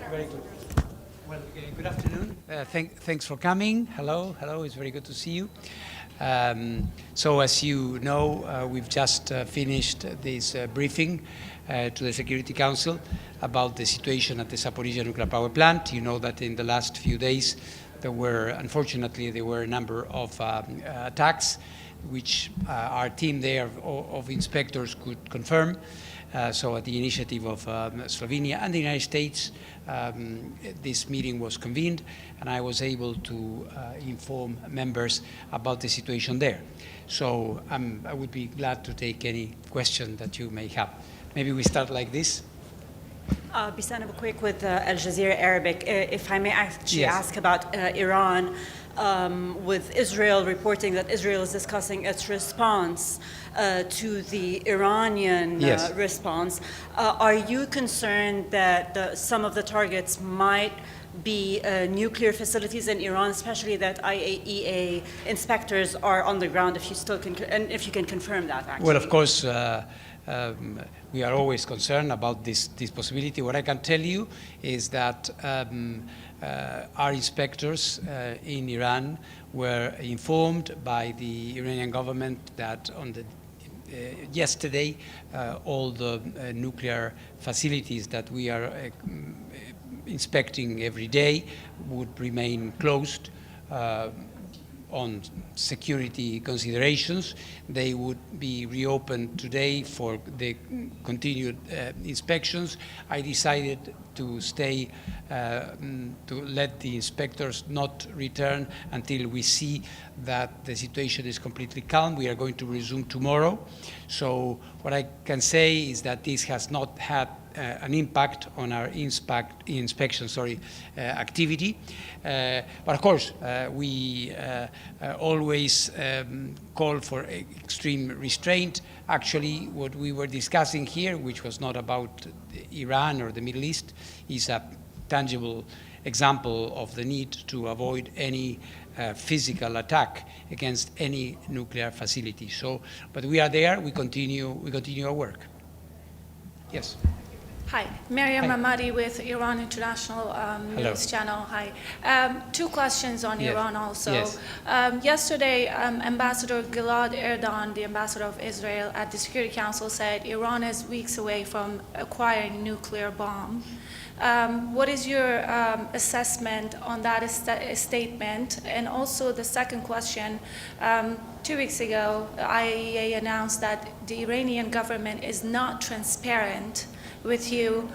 Very good. Well, good afternoon. Thanks for coming. Hello, it's very good to see you. So as you know, we've just finished this briefing to the Security Council about the situation at the Zaporizhzhia nuclear power plant. You know that in the last few days, unfortunately, there were a number of attacks, which our team there of inspectors could confirm. So at the initiative of Slovenia and the United States, this meeting was convened, and I was able to inform members about the situation there. So I would be glad to take any question that you may have. Maybe we start like this. Bisan Abu Quick with Al Jazeera Arabic. If I may actually ask about Iran, with Israel reporting that Israel is discussing its response to the Iranian response, are you concerned that some of the targets might be nuclear facilities in Iran, especially that IAEA inspectors are on the ground? If you still can, and if you can confirm that, actually. Well, of course. We are always concerned about this possibility. What I can tell you is that our inspectors in Iran were informed by the Iranian government that on the yesterday all the nuclear facilities that we are inspecting every day would remain closed on security considerations. They would be reopened today for the continued inspections. I decided to stay, to let the inspectors not return until we see that the situation is completely calm. We are going to resume tomorrow. So what I can say is that this has not had an impact on our inspection activity. But of course, we always call for extreme restraint. Actually, what we were discussing here, which was not about Iran or the Middle East, is a tangible example of the need to avoid any physical attack against any nuclear facility. So, but we are there. We continue our work. Yes. Hi, Mariam Ramadi with Iran International News Channel. Hi. Two questions on Iran also. Yes. Yesterday, Ambassador Gilad Erdogan, the ambassador of Israel at the Security Council, said Iran is weeks away from acquiring a nuclear bomb. What is your assessment on that statement? And also the second question, 2 weeks ago, IAEA announced that the Iranian government is not transparent with you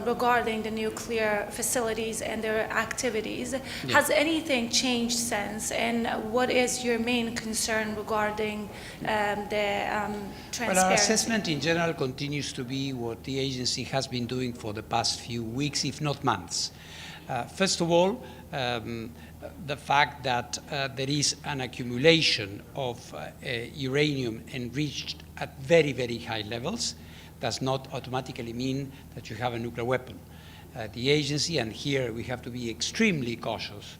regarding the nuclear facilities and their activities. Yeah. Has anything changed since? And what is your main concern regarding the transparency? Well, our assessment in general continues to be what the agency has been doing for the past few weeks, if not months. First of all, the fact that there is an accumulation of uranium enriched at very, very high levels does not automatically mean that you have a nuclear weapon. The agency, and here we have to be extremely cautious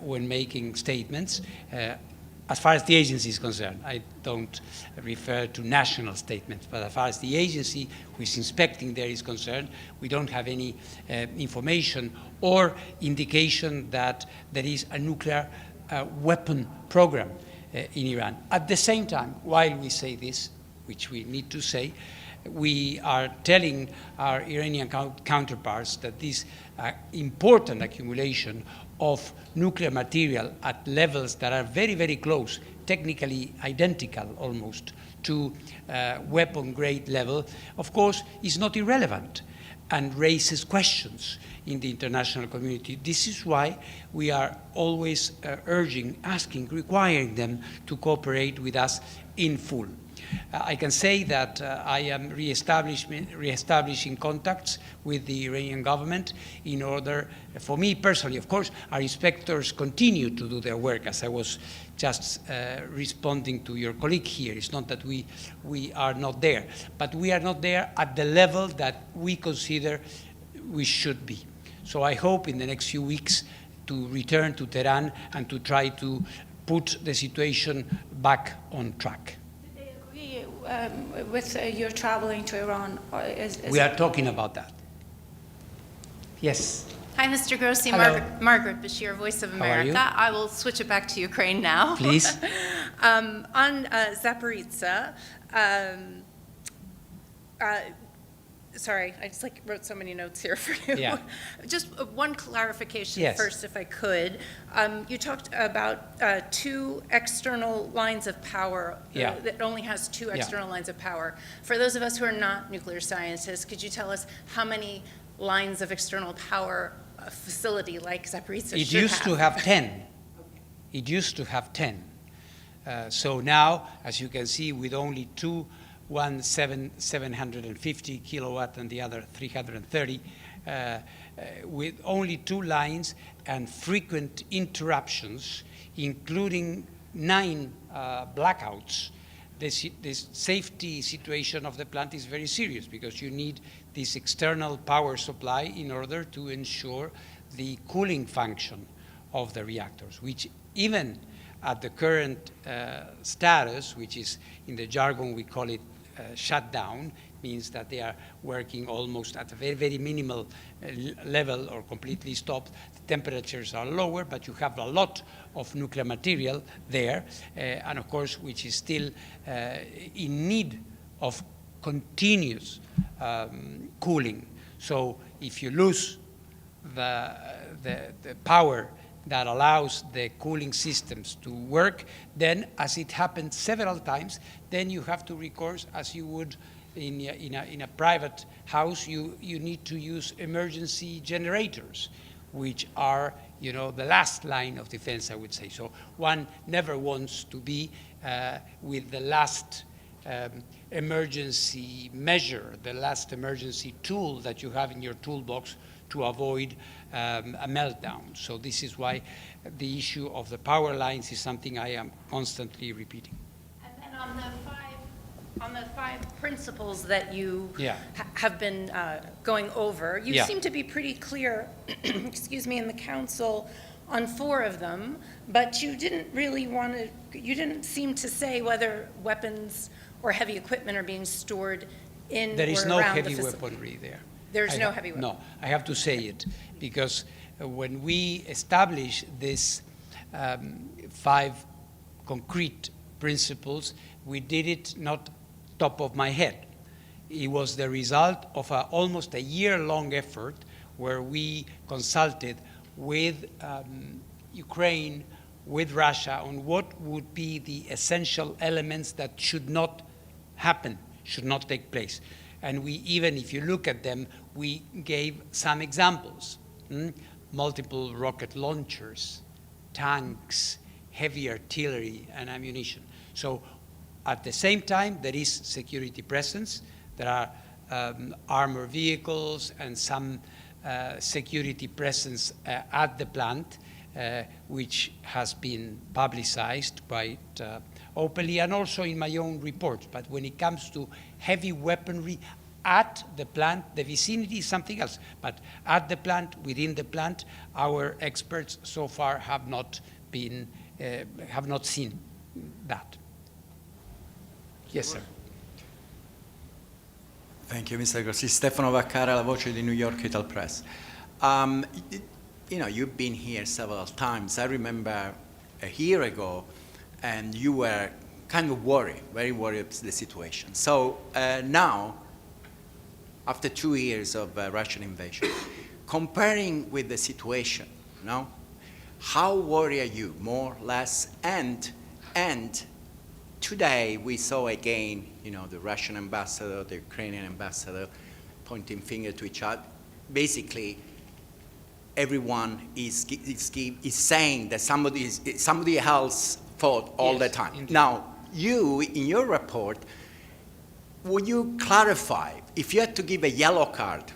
when making statements, as far as the agency is concerned. I don't refer to national statements, but as far as the agency who is inspecting there is concerned, we don't have any information or indication that there is a nuclear weapon program in Iran. At the same time, while we say this, which we need to say, we are telling our Iranian counterparts that this important accumulation of nuclear material at levels that are very, very close, technically identical almost, to weapon grade level, of course, is not irrelevant and raises questions in the international community. This is why we are always asking, requiring them to cooperate with us in full. I can say that I am reestablishing contacts with the Iranian government in order, for me personally, of course, our inspectors continue to do their work, as I was just responding to your colleague here. It's not that we are not there, but we are not there at the level that we consider we should be. So I hope in the next few weeks to return to Tehran and to try to put the situation back on track. With your traveling to Iran? We are talking about that. Yes. Hi, Mr. Grossi. Hello. Margaret Bashir, Voice of How are you? America. I will switch it back to Ukraine now. Please. On Zaporizhzhia, sorry, I just wrote so many notes here for you. Yeah. Just one clarification Yes. first, if I could. You talked about two external lines of power. Yeah. That only has two Yeah. external lines of power. For those of us who are not nuclear scientists, could you tell us how many lines of external power a facility like Zaporizhzhia It should used to have 10. It used to have 10. So now, as you can see, with only two, one 750 kilowatt and the other 330, with only two lines and frequent interruptions, including 9 blackouts, this safety situation of the plant is very serious because you need this external power supply in order to ensure the cooling function of the reactors, which even at the current status, which is in the jargon we call it shutdown, means that they are working almost at a very, very minimal level or completely stopped. The temperatures are lower, but you have a lot of nuclear material there, and of course, which is still in need of continuous cooling. So if you lose the power that allows the cooling systems to work, then as it happened several times, then you have to recourse, as you would in a private house, you need to use emergency generators, which are, you know, the last line of defense, I would say. So one never wants to be with the last emergency measure, the last emergency tool that you have in your toolbox to avoid a meltdown. So this is why the issue of the power lines is something I am constantly repeating. And then on the five principles that you have been going over, you seem to be pretty clear, excuse me, in the council on 4 of them, but you didn't really you didn't seem to say whether weapons or heavy equipment are being stored in There is or no around heavy the facility. weaponry there. There's no heavy weapon. No, I have to say it, because when we established these 5 concrete principles, we did it not top of my head. It was the result of almost a year-long effort where we consulted with Ukraine, with Russia, on what would be the essential elements that should not happen, should not take place. And we even, if you look at them, we gave some examples. Multiple rocket launchers, tanks, heavy artillery, and ammunition. So at the same time, there is security presence. There are armored vehicles and some security presence at the plant, which has been publicized quite openly and also in my own reports. But when it comes to heavy weaponry at the plant, the vicinity is something else. But at the plant, within the plant, our experts so far have not seen that. Yes, sir. Thank you, Mr. Grossi. Stefano Vaccara, La Voce di New York Ital Press. You know, you've been here several times. I remember a year ago, and you were kind of worried, very worried about the situation. So now, after 2 years of Russian invasion, comparing with the situation, no? How worried are you, more, less? And today we saw again, you know, the Russian ambassador, the Ukrainian ambassador, pointing finger to each other. Basically, everyone is saying that somebody else fought all the time. Indeed. Now, you, in your report, would you clarify, if you had to give a yellow card,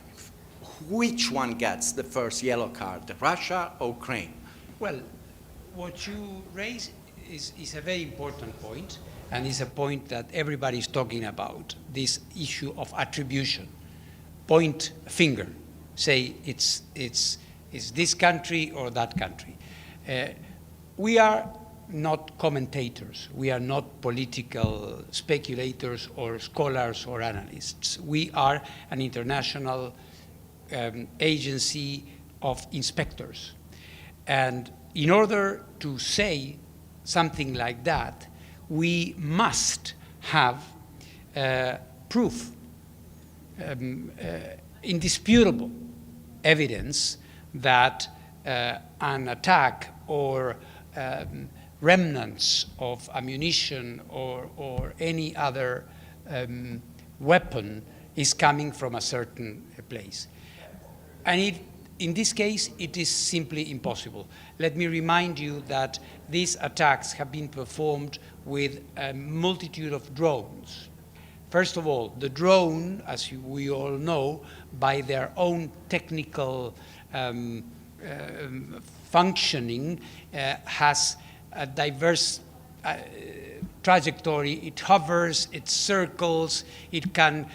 which one gets the first yellow card, Russia or Ukraine? Well, what you raise is a very important point, and is a point that everybody is talking about, this issue of attribution. Point finger, say it's this country or that country. We are not commentators. We are not political speculators or scholars or analysts. We are an international agency of inspectors. And in order to say something like that, we must have proof, indisputable evidence that an attack or remnants of ammunition or any other weapon is coming from a certain place. And in this case, it is simply impossible. Let me remind you that these attacks have been performed with a multitude of drones. First of all, the drone, as we all know, by their own technical functioning, has a diverse trajectory. It hovers, it circles, it can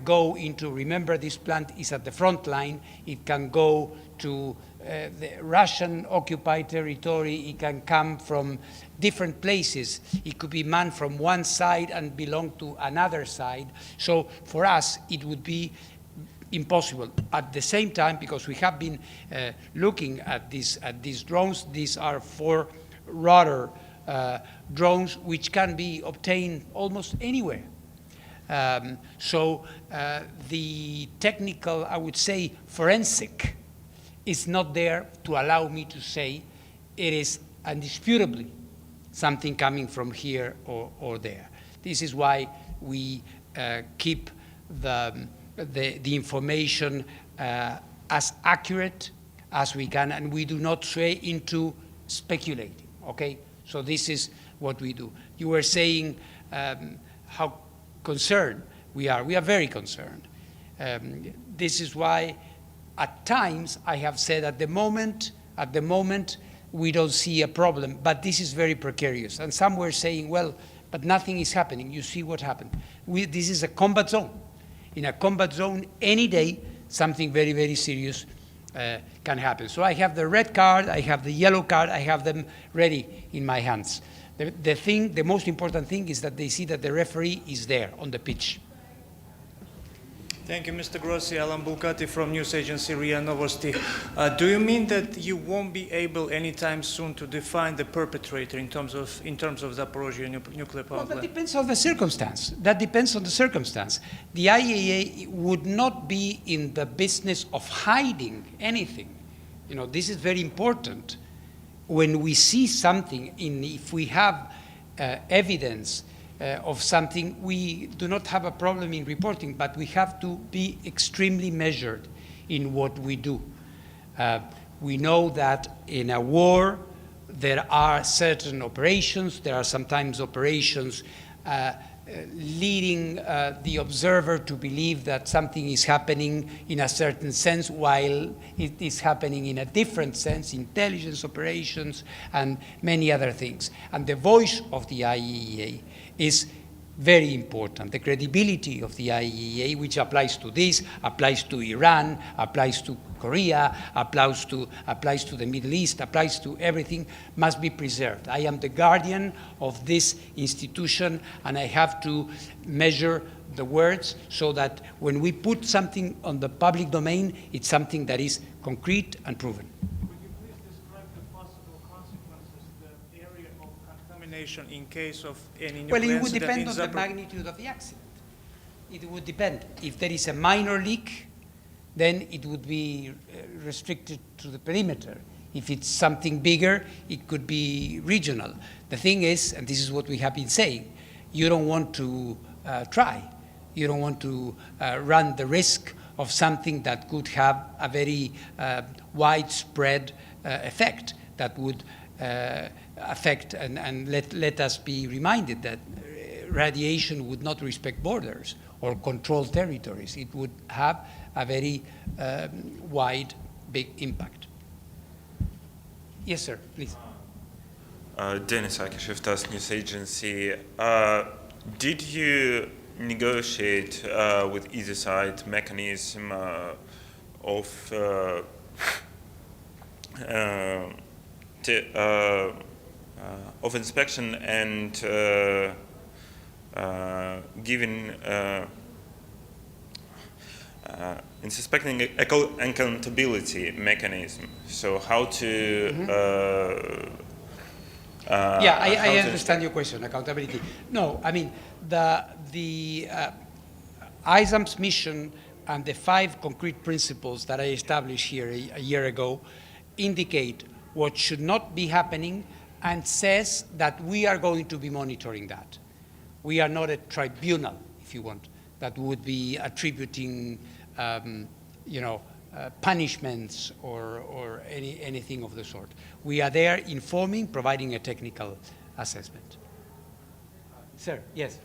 go into, remember this plant is at the front line, it can go to the Russian occupied territory, it can come from different places. It could be manned from one side and belong to another side. So for us, it would be impossible. At the same time, because we have been looking at these drones, these are 4 rudder drones which can be obtained almost anywhere. So the technical, I would say, forensic is not there to allow me to say it is indisputably something coming from here or there. This is why we keep the information as accurate as we can, and we do not sway into speculating, okay? So this is what we do. You were saying how concerned we are. We are very concerned. This is why at times I have said at the moment, we don't see a problem, but this is very precarious. And some were saying, well, but nothing is happening. You see what happened. This is a combat zone. In a combat zone, any day, something very, very serious can happen. So I have the red card, I have the yellow card, I have them ready in my hands. The most important thing is that they see that the referee is there on the pitch. Thank you, Mr. Grossi. Alan Bulcati from news agency RIA Novosti. Do you mean that you won't be able anytime soon to define the perpetrator in terms of Zaporozhye nuclear power plant? Well, that depends on the circumstance. That depends on the circumstance. The IAEA would not be in the business of hiding anything. You know, this is very important. When we see something, if we have evidence of something, we do not have a problem in reporting, but we have to be extremely measured in what we do. We know that in a war, there are certain operations. There are sometimes operations leading the observer to believe that something is happening in a certain sense while it is happening in a different sense, intelligence operations and many other things. And the voice of the IAEA is very important. The credibility of the IAEA, which applies to this, applies to Iran, applies to Korea, applies to the Middle East, applies to everything, must be preserved. I am the guardian of this institution, and I have to measure the words so that when we put something on the public domain, it's something that is concrete and proven. In case of any nuclear well, it would incident depend on the magnitude of the accident. It would depend. If there is a minor leak, then it would be restricted to the perimeter. If it's something bigger, it could be regional. The thing is, and this is what we have been saying, you don't want to try. You don't want to run the risk of something that could have a very widespread effect that would affect, and let us be reminded that radiation would not respect borders or control territories. It would have a very wide, big impact. Yes, sir, please. Denis Akishev, TASS News Agency. Did you negotiate with either side mechanism of inspection and giving in suspecting accountability mechanism. So how to Yeah, I how to understand your question, accountability. No, I mean, the ISAM's mission and the 5 concrete principles that I established here a year ago indicate what should not be happening and says that we are going to be monitoring that. We are not a tribunal, if you want, that would be attributing, punishments or anything of the sort. We are there informing, providing a technical assessment. Sir, yes.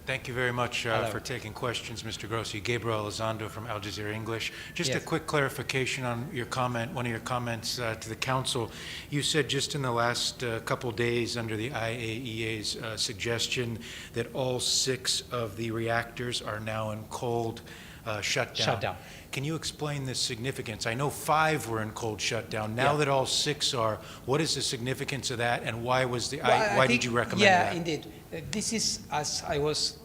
Thank you very much for taking questions, Mr. Grossi. Gabriel Elizondo from Al Jazeera English. Just Yes. a quick clarification on your comment, one of your comments to the council. You said just in the last couple days under the IAEA's suggestion that all 6 of the reactors are now in cold shutdown. Shutdown. Can you explain the significance? I know 5 were in cold shutdown. Now Yeah. that all 6 are, what is the significance of that, and why was the Well, I why think- did you recommend yeah, that? indeed. This is, as I was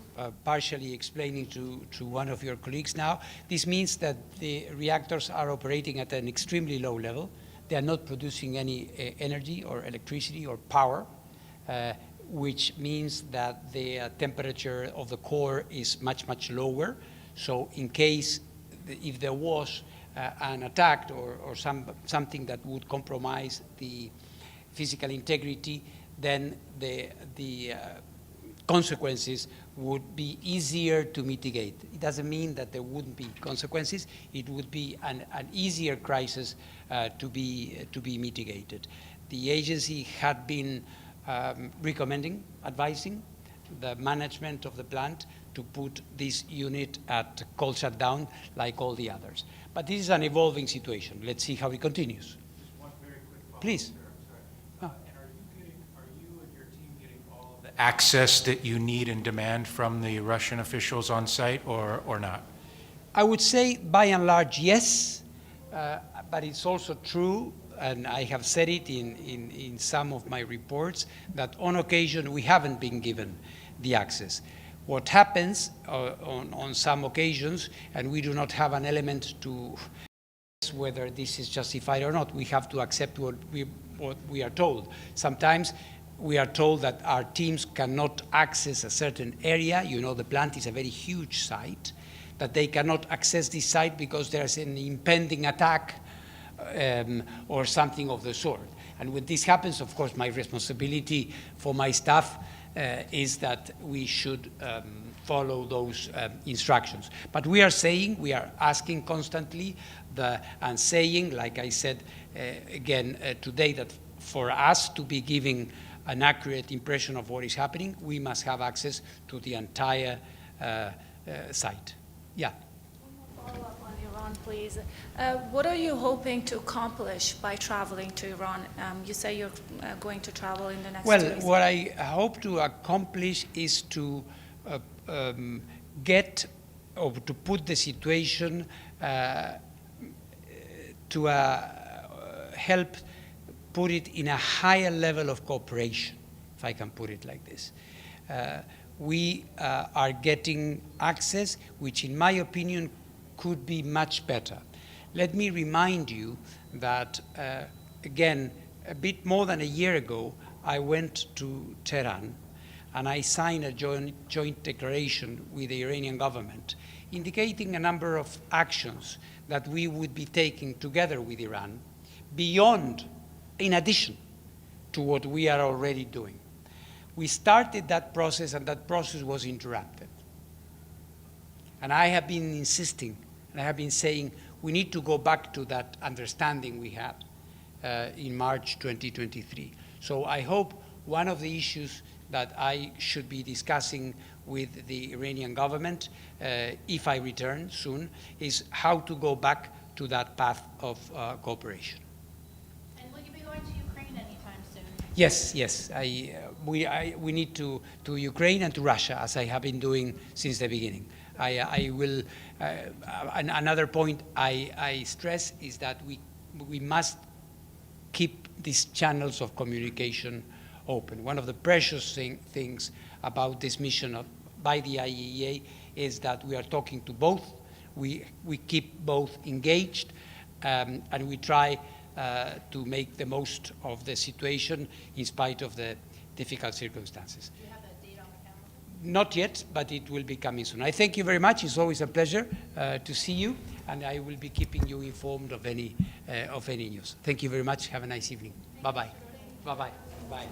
partially explaining to one of your colleagues now, this means that the reactors are operating at an extremely low level. They are not producing any energy or electricity or power, which means that the temperature of the core is much, much lower. So in case, if there was an attack or something that would compromise the physical integrity, then the consequences would be easier to mitigate. It doesn't mean that there wouldn't be consequences. It would be an easier crisis to be mitigated. The agency had been recommending, advising the management of the plant to put this unit at cold shutdown like all the others. But this is an evolving situation. Let's see how it continues. Just one very quick follow-up, Please. sir. I'm sorry. And are you and your team getting all of the access that you need and demand from the Russian officials on site, or not? I would say, by and large, yes, but it's also true, and I have said it in some of my reports, that on occasion we haven't been given the access. What happens on some occasions, and we do not have an element to whether this is justified or not, we have to accept what we are told. Sometimes we are told that our teams cannot access a certain area. You know, the plant is a very huge site, that they cannot access this site because there's an impending attack or something of the sort. And when this happens, of course, my responsibility for my staff is that we should follow those instructions. But we are asking constantly and saying, like I said again today, that for us to be giving an accurate impression of what is happening, we must have access to the entire site. Yeah. Follow-up on Iran, please. What are you hoping to accomplish by traveling to Iran? You say you're going to travel in the next 2 Well, weeks. what I hope to accomplish is to get or to put the situation to help put it in a higher level of cooperation, if I can put it like this. We are getting access, which in my opinion could be much better. Let me remind you that, again, a bit more than a year ago, I went to Tehran and I signed a joint declaration with the Iranian government indicating a number of actions that we would be taking together with Iran beyond, in addition to what we are already doing. We started that process and that process was interrupted. And I have been insisting, and I have been saying, we need to go back to that understanding we had in March 2023. So I hope one of the issues that I should be discussing with the Iranian government, if I return soon, is how to go back to that path of cooperation. And will you be going to Ukraine anytime soon? Yes, yes. We need to Ukraine and to Russia, as I have been doing since the beginning. I will. Another point I stress is that we must keep these channels of communication open. One of the precious things about this mission by the IAEA is that we are talking to both. We keep both engaged, and we try to make the most of the situation in spite of the difficult circumstances. Do you have a date on the calendar? Not yet, but it will be coming soon. I thank you very much. It's always a pleasure to see you, and I will be keeping you informed of any news. Thank you very much. Have a nice evening. Bye-bye. Bye-bye. Bye.